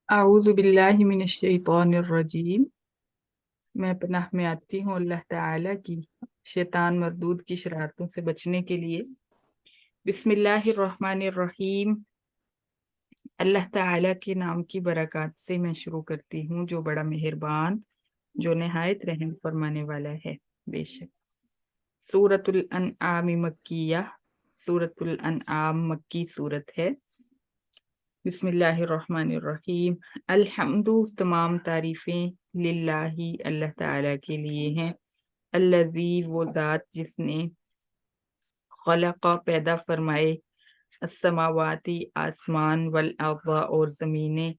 अऊज़ु बिल्लाहि मिनश शैतानिर रजीम। मैं पनाह में आती हूँ अल्लाह ताला की शैतान मरदूद की शरारतों से बचने के लिए। बिस्मिल्लाहिर रहमानिर रहीम। अल्लाह ताला के नाम की बरकत से मैं शुरू करती हूँ, जो बड़ा मेहरबान, जो निहायत रहम फरमाने वाला है। बेशक सूरतुल अनआम मक्किया, सूरतुल अनआम मक्की सूरत है। बिस्मिल्लाहिर्रहमानिर्रहीम। अल्हम्दु, तमाम तारीफें लिल्लाही, अल्लाह ताला के लिए हैं। अल्लज़ी, वो ज़ात जिसने खलक़ा पैदा फरमाए, अस्समावाती आसमान, वल अर्ज़ और ज़मीनें,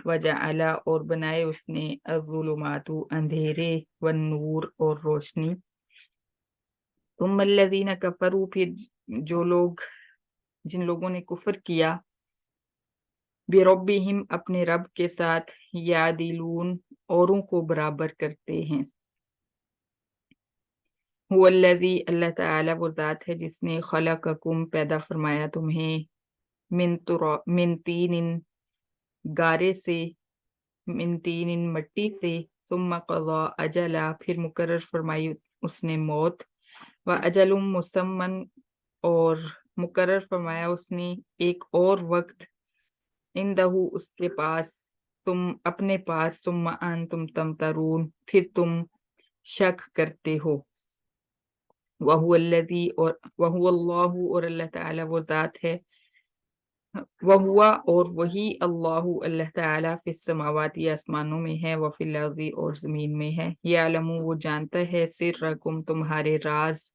वजअला और बनाए उसने, अज़्ज़ुलुमातु अंधेरे, वन नूर और रोशनी। तुम्मल्लज़ीना कफ़रू, फिर जो लोग, जिन लोगों ने कुफ्र किया, बिरब्बिहिम अपने रब के साथ, यादिलून औरों को बराबर करते हैं। हुवल्लज़ी, अल्लाह ताला वो ज़ात है जिसने खलक़कुम पैदा फरमाया तुम्हें, मिन तीनिन गारे से, मिन तीनिन मट्टी से, सुम्मा क़ज़ा अजला फिर मुकर्रर फरमाई उसने मौत, व अजलुम मुसम्मन और मुकर्रर फरमाया उसने एक और वक्त, इंदहू उसके पास, तुम अपने पास, सुम्मा अंतुम तमतरून फिर तुम शक करते हो। वहुवल्लज़ी और वहुवल्लाहु और अल्लाह ताला वो ज़ात है, वहुवा और वही अल्लाहु अल्लाह ताला फिस समावाती आसमानों में है, व फिल अर्ज़ी और ज़मीन में है। यालमु वो जानता है, सिर्रकुम तुम्हारे राज,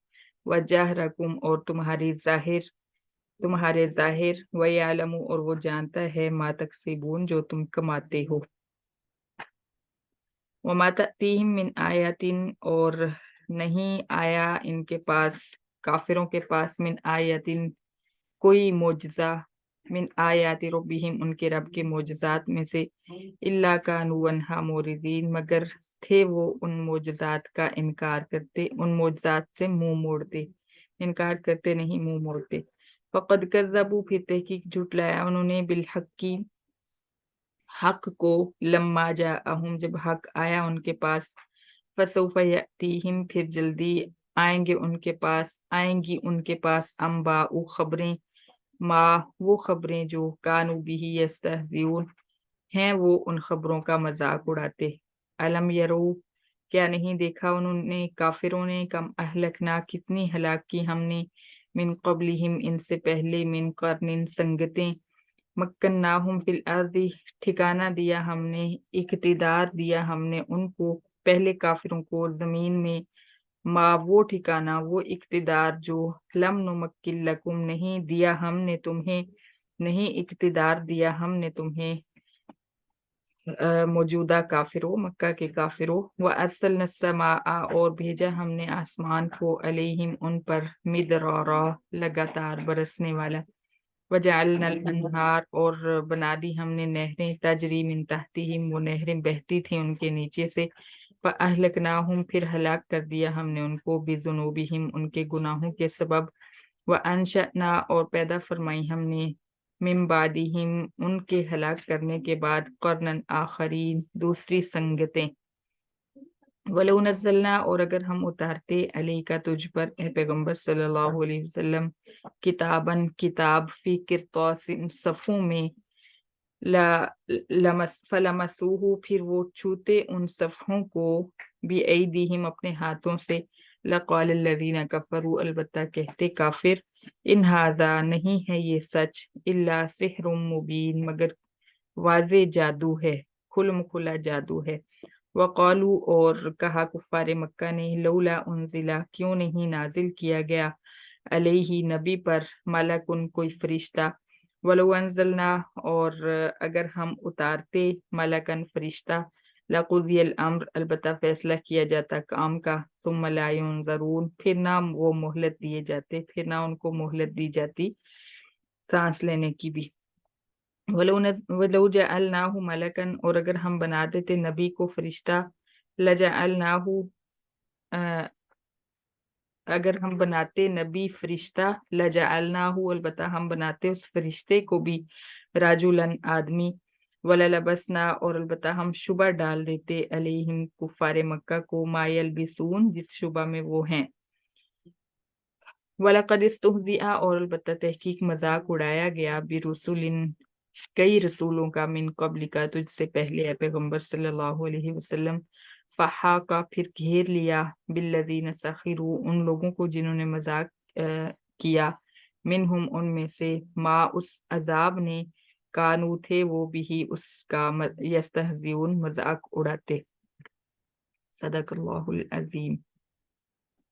व जहरकुम और तुम्हारे जाहिर, व यालमु और वो जानता है, मा तकसिबून जो तुम कमाते हो। व मा तअतीहिम मिन आयातिन और नहीं आया इनके पास, काफिरों के पास, मिन आयतिन कोई मोजज़ा, मिन आयाति रब्बिहिम उनके रब के मोजज़ात में से, इल्ला कानू अन्हा मोरिदीन मगर थे वो उन मोजज़ात का इनकार करते, उन मोजज़ात से मुंह मोड़ते, इनकार करते नहीं मुंह मोड़ते। फ़क़द कज़्ज़बू फिर तहकीक झुटलाया उन्होंने, बिल हक़्क़ी हक को, लम्मा जाअहुम जब हक आया उनके पास, फसौफ यअतीहिम फिर जल्दी आएंगी उनके पास अम्बाउ खबरें, माँ वो खबरें जो कानू बिही यस्तहज़िऊन हैं वो उन खबरों का मजाक उड़ाते। अलम यरो, क्या नहीं देखा उन्होंने, काफिरों ने, कम अहलकना कितनी हलाक की हमने, मिन क़ब्लिहिम इनसे पहले, मिन क़र्निन संगतें, मक्कन्नाहुम फिल अर्दी ठिकाना दिया हमने, इक़्तिदार दिया हमने उनको, पहले काफिरों को जमीन में, मा वो ठिकाना, वो इक़्तिदार जो, लम नुमक्किन लकुम नहीं दिया हमने तुम्हें, नहीं इक़्तिदार दिया हमने तुम्हें, मौजूदा काफिरों, मक्का के काफिरों। व अरसलना समाआ और भेजा हमने आसमान को, अलैहिम उन पर, मिदरारा लगातार बरसने वाला, वजअलनल अनहार और बना दी हमने नहरें, तजरी मिन तहतिहिम वो नहरें बहती थी उनके नीचे से, फअहलकनाहुम फिर हलाक कर दिया हमने उनको, बिजुनूबिहिम उनके गुनाहों के सबब, व अंशअना और पैदा फरमाई हमने, मिन बादिहिम उनके हलाक करने के बाद, कर्नन आखरीन दूसरी संगतें। वलो नज़लना और अगर हम उतारते, अलैका तुझ पर ए पैगम्बर सल्लल्लाहु अलैहि वसल्लम, किताबन किताब, फी किरतासिन सफ़ों में, फलमसूहु फिर वो छूते उन सफ़ों को, बिअयदीहिम अपने हाथों से, लक़ालल्लज़ीना कफ़रू अलबत्ता कहते काफिर, इन हाज़ा नहीं है ये सच, इल्ला सिहरुम मुबीन मगर वाज़े जादू है, खुल्म खुला जादू है। वक़ालू और कहा कुफ़ारे मक्का ने, लौला उन्ज़िला क्यों नहीं नाजिल किया गया, अलैहि नबी पर, मलकुन कोई फरिश्ता, वलो अंज़लना और अगर हम उतारते, मलकन फरिश्ता, लक़ुज़ियल अम्र अलबत्ता फैसला किया जाता काम का, सुम्मा ला युनज़रून फिर ना वो मोहलत दिए जाते, फिर ना उनको मोहलत दी जाती सांस लेने की भी। वलो जअलनाहु मलकन और अगर हम बना देते नबी को फरिश्ता, लजअलनाहु अगर हम बनाते नबी फरिश्ता, लजअलनाहु अलबत्ता हम बनाते उस फरिश्ते को भी, राजुलन आदमी, وَلَلَبَسْنَا اور البتہ ہم شبہ ڈال دیتے علیہم کفار مکہ کو ما یلبسون جس شبہ میں وہ ہیں. وَلَقَدِ اسْتُهْزِئَ اور البتہ تحقیق مذاق اڑایا گیا برسول کئی رسولوں کا من قبل کا تجھ سے پہلے اے پیغمبر صلی اللہ علیہ وسلم. فحاقہ پھر گھیر لیا بالذین سخروا ان لوگوں کو جنہوں نے مذاق کیا منہم ان میں سے ما اس عذاب نے کانو تھے وہ بھی اس کا یستہزئون مذاق اڑاتے. صدق اللہ العظیم.